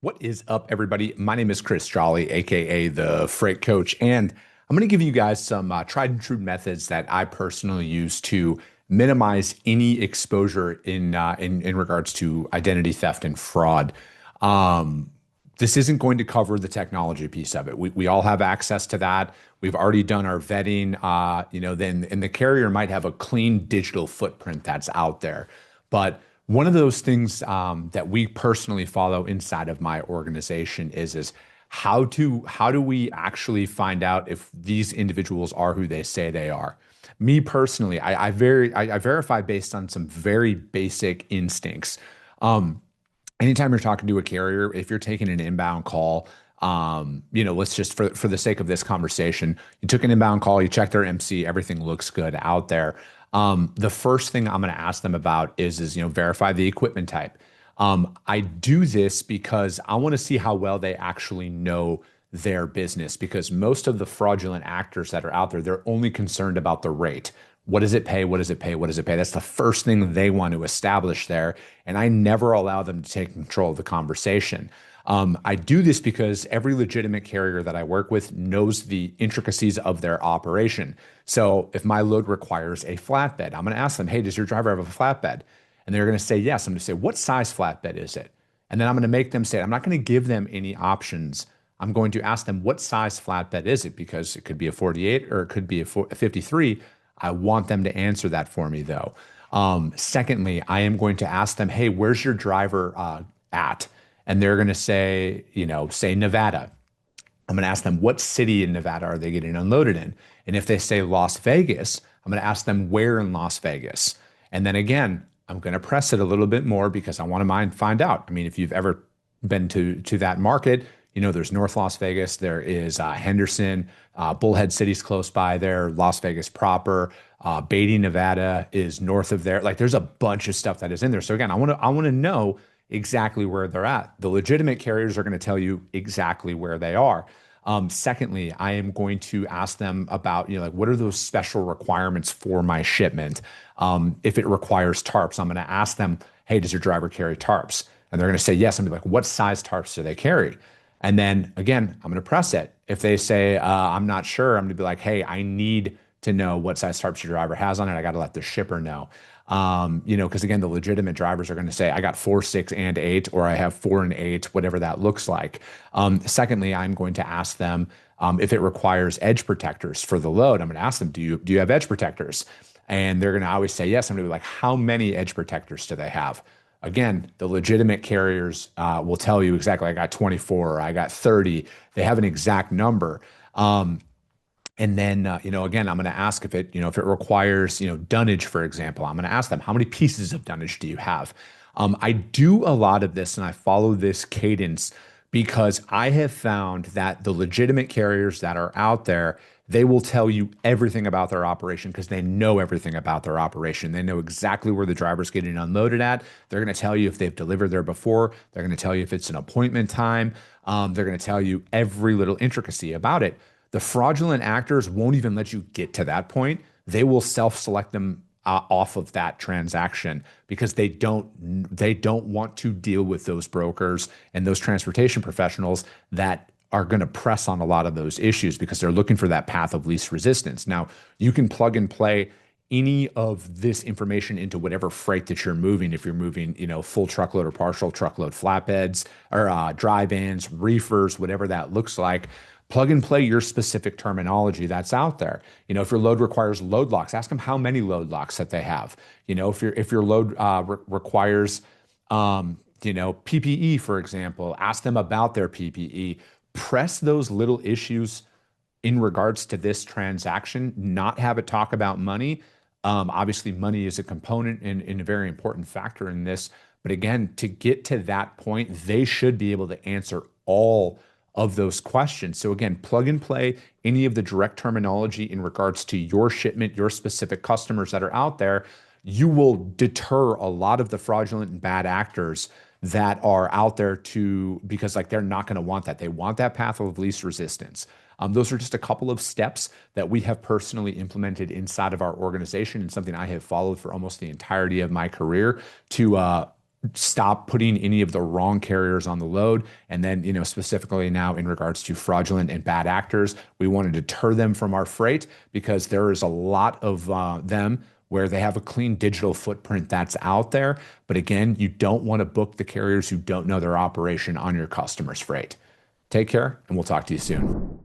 What is up, everybody? My name is Chris Jolly, aka the Freight Coach, and I'm going to give you guys some tried and true methods that I personally use to minimize any exposure in regards to identity theft and fraud. Um, this isn't going to cover the technology piece of it. We all have access to that. We've already done our vetting. Then and the carrier might have a clean digital footprint that's out there, but one of those things that we personally follow inside of my organization is how do we actually find out if these individuals are who they say they are? Me personally, I verify based on some very basic instincts. Um, Anytime you're talking to a carrier, if you're taking an inbound call, let's just for the sake of this conversation, you took an inbound call, you checked their MC, everything looks good out there. The first thing I'm going to ask them about is verify the equipment type. I do this because I want to see how well they actually know their business, because most of the fraudulent actors that are out there, they're only concerned about the rate. What does it pay? What does it pay? What does it pay? That's the first thing they want to establish there. And I never allow them to take control of the conversation. I do this because every legitimate carrier that I work with knows the intricacies of their operation. So if my load requires a flatbed, I'm going to ask them, hey, does your driver have a flatbed? And they're going to say yes. I'm going to say, what size flatbed is it? And then I'm going to make them say it. I'm not going to give them any options. I'm going to ask them, what size flatbed is it? Because it could be a 48 or it could be a 53. I want them to answer that for me, though. Secondly, I am going to ask them, hey, where's your driver at? And they're going to say, say Nevada. I'm going to ask them, what city in Nevada are they getting unloaded in? And if they say Las Vegas, I'm going to ask them where in Las Vegas. And then again, I'm going to press it a little bit more because I want to find out. I mean, if you've ever been to that market, there's North Las Vegas, there is Henderson, Bullhead City's close by there, Las Vegas proper, Beatty, Nevada is north of there. Like there's a bunch of stuff that is in there. So again, I want to know exactly where they're at. The legitimate carriers are going to tell you exactly where they are. Secondly, I am going to ask them about, what are those special requirements for my shipment? If it requires tarps, I'm going to ask them, hey, does your driver carry tarps? And they're going to say yes. I'm going to be like, what size tarps do they carry? And then again, I'm going to press it. If they say, I'm not sure, I'm going to be like, hey, I need to know what size tarps your driver has on it. I got to let the shipper know. Because again, the legitimate drivers are going to say, I got 4, 6, and 8, or I have 4 and 8, whatever that looks like. Secondly, I'm going to ask them if it requires edge protectors for the load. I'm going to ask them, do you have edge protectors? And they're going to always say yes. I'm going to be like, how many edge protectors do they have? Again, the legitimate carriers will tell you exactly, I got 24, or I got 30. They have an exact number. And then, again, I'm going to ask if it requires, dunnage, for example. I'm going to ask them, how many pieces of dunnage do you have? I do a lot of this and I follow this cadence because I have found that the legitimate carriers that are out there, they will tell you everything about their operation because they know everything about their operation. They know exactly where the driver's getting unloaded at. They're going to tell you if they've delivered there before. They're going to tell you if it's an appointment time. They're going to tell you every little intricacy about it. The fraudulent actors won't even let you get to that point. They will self-select them off of that transaction because they don't want to deal with those brokers and those transportation professionals that are going to press on a lot of those issues because they're looking for that path of least resistance. Now, you can plug and play any of this information into whatever freight that you're moving. If you're moving, full truckload or partial truckload flatbeds or dry vans, reefers, whatever that looks like. Plug and play your specific terminology that's out there. If your load requires load locks, ask them how many load locks that they have. If your load requires, PPE, for example, ask them about their PPE. Press those little issues in regards to this transaction, not have it talk about money. Obviously, money is a component and a very important factor in this. But again, to get to that point, they should be able to answer all of those questions. So again, plug and play any of the direct terminology in regards to your shipment, your specific customers that are out there. You will deter a lot of the fraudulent and bad actors that are out there because they're not going to want that. They want that path of least resistance. Those are just a couple of steps that we have personally implemented inside of our organization and something I have followed for almost the entirety of my career to stop putting any of the wrong carriers on the load. And then, specifically now in regards to fraudulent and bad actors, we want to deter them from our freight because there is a lot of them where they have a clean digital footprint that's out there. But again, you don't want to book the carriers who don't know their operation on your customer's freight. Take care, and we'll talk to you soon.